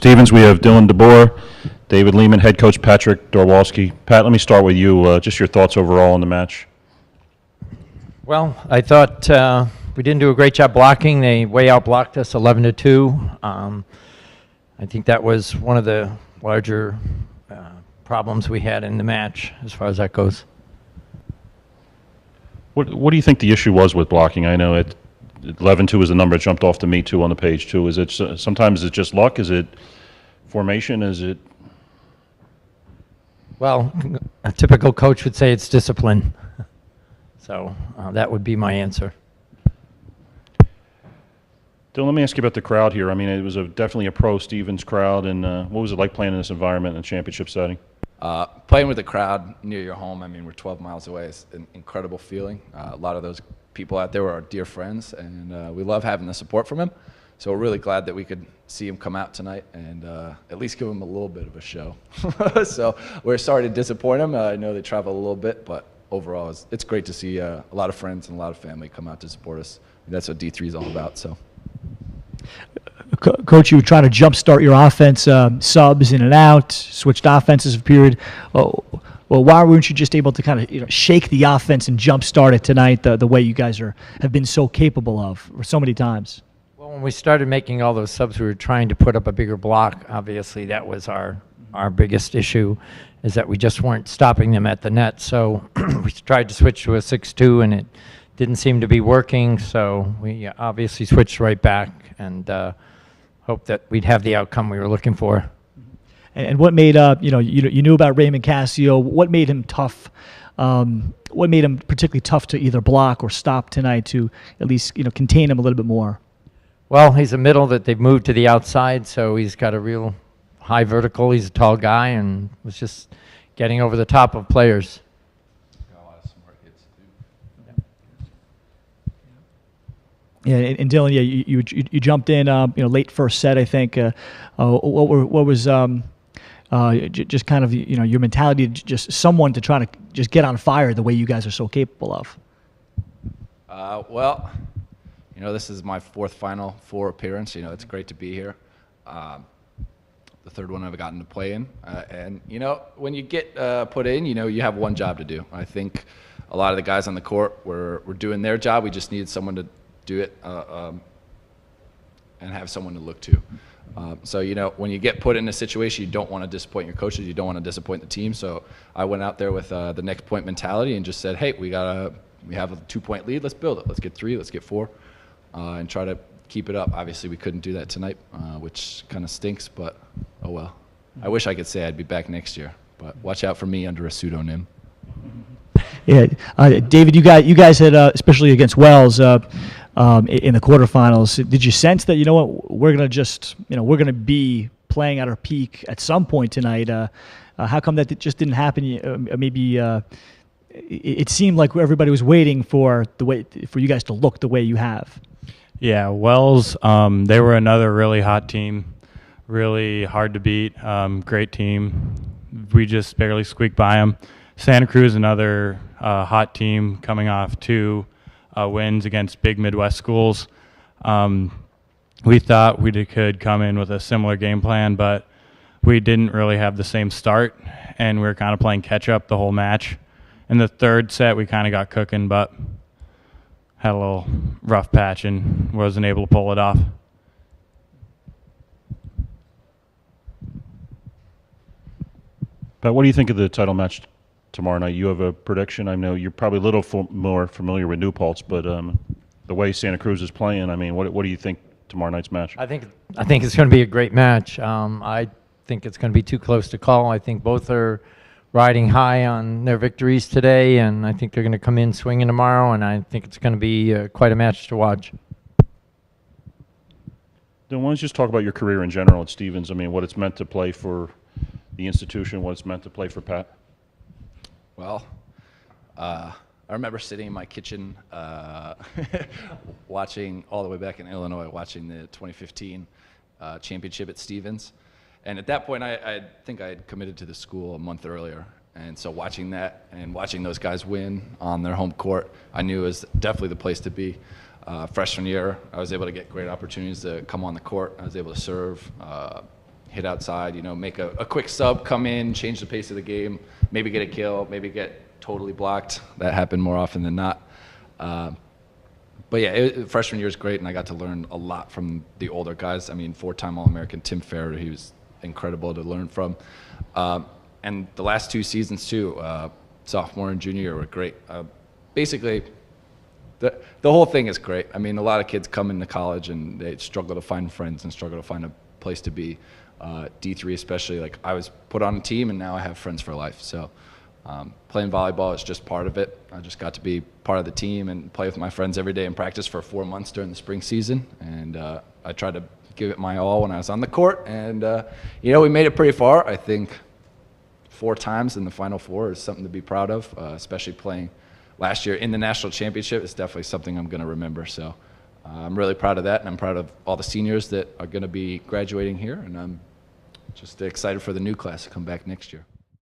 Stevens, we have Dylan Deboer, David Lehman, head coach Patrick Dorywalski. Pat, let me start with you. Just your thoughts overall on the match. Well, I thought we didn't do a great job blocking. They way out-blocked us 11-2. I think that was one of the larger problems we had in the match as far as that goes. What do you think the issue was with blocking? I know 11-2 is the number that jumped off to me too on the page too. Is it sometimes it's just luck? Is it formation? Is it? Well, a typical coach would say it's discipline. So that would be my answer. Dylan, let me ask you about the crowd here. I mean, it was definitely a pro Stevens crowd, and what was it like playing in this environment in a championship setting? Playing with the crowd near your home, I mean, we're 12 miles away. It's an incredible feeling. A lot of those people out there were our dear friends, and we love having the support from them. So we're really glad that we could see him come out tonight and at least give him a little bit of a show. So we're sorry to disappoint him. I know they travel a little bit, but overall, it's great to see a lot of friends and a lot of family come out to support us. That's what D3 is all about. So. Coach, you were trying to jumpstart your offense, subs in and out, switched offenses for a period. Well, why weren't you just able to kind of shake the offense and jumpstart it tonight the way you guys have been so capable of so many times? Well, when we started making all those subs, we were trying to put up a bigger block. Obviously, that was our biggest issue, is that we just weren't stopping them at the net. So we tried to switch to a 6-2, and it didn't seem to be working. So we obviously switched right back and hoped that we'd have the outcome we were looking for. And what made you knew about Raymond Castillo? What made him tough? What made him particularly tough to either block or stop tonight to at least contain him a little bit more? Well, he's a middle that they've moved to the outside, so he's got a real high vertical. He's a tall guy and was just getting over the top of players. Yeah, and Dylan, you jumped in, late first set, I think. What was just kind of your mentality, just someone to try to just get on fire the way you guys are so capable of? Well, this is my fourth Final Four appearance. It's great to be here. The third one I've gotten to play in, and when you get put in, you have one job to do. I think a lot of the guys on the court were doing their job. We just needed someone to do it and have someone to look to. So when you get put in a situation, you don't want to disappoint your coaches, you don't want to disappoint the team. So I went out there with the next point mentality and just said, hey, we have a 2-point lead, let's build it. Let's get 3, let's get 4, and try to keep it up. Obviously we couldn't do that tonight, which kind of stinks, but oh well. I wish I could say I'd be back next year, but watch out for me under a pseudonym. Yeah, David, you guys had, especially against Wells, in the quarterfinals, did you sense that we're gonna be playing at our peak at some point tonight? How come that just didn't happen? Maybe it seemed like everybody was waiting for you guys to look the way you have. Yeah, Wells, they were another really hot team, really hard to beat, great team. We just barely squeaked by them. Santa Cruz, another hot team coming off 2 wins against big Midwest schools. We thought we could come in with a similar game plan, but we didn't really have the same start, and we were kind of playing catch-up the whole match. In the third set, we kind of got cooking, but had a little rough patch and wasn't able to pull it off. Pat, what do you think of the title match tomorrow night? You have a prediction? I know you're probably a little more familiar with New Paltz, but the way Santa Cruz is playing, I mean, what do you think tomorrow night's match? I think it's going to be a great match. I think it's going to be too close to call. I think both are riding high on their victories today, and I think they're going to come in swinging tomorrow, and I think it's going to be quite a match to watch. Then why don't you just talk about your career in general at Stevens? I mean, what it's meant to play for the institution, what it's meant to play for Pat? Well, I remember sitting in my kitchen watching all the way back in Illinois, watching the 2015 championship at Stevens. And at that point, I think I had committed to the school a month earlier. And so watching that and watching those guys win on their home court, I knew it was definitely the place to be. Freshman year, I was able to get great opportunities to come on the court. I was able to serve, hit outside, make a quick sub, come in, change the pace of the game, maybe get a kill, maybe get totally blocked. That happened more often than not. But yeah, freshman year was great, and I got to learn a lot from the older guys. I mean, 4-time All-American Tim Farrer, he was incredible to learn from. And the last 2 seasons too, sophomore and junior year, were great. Basically, the whole thing is great. I mean, a lot of kids come into college and they struggle to find friends and struggle to find a place to be. D3 especially, like I was put on a team and now I have friends for life. So playing volleyball is just part of it. I just got to be part of the team and play with my friends every day in practice for 4 months during the spring season. And I tried to give it my all when I was on the court. And, we made it pretty far. I think 4 times in the Final Four is something to be proud of, especially playing last year in the national championship. It's definitely something I'm going to remember. So I'm really proud of that, and I'm proud of all the seniors that are going to be graduating here. And I'm just excited for the new class to come back next year.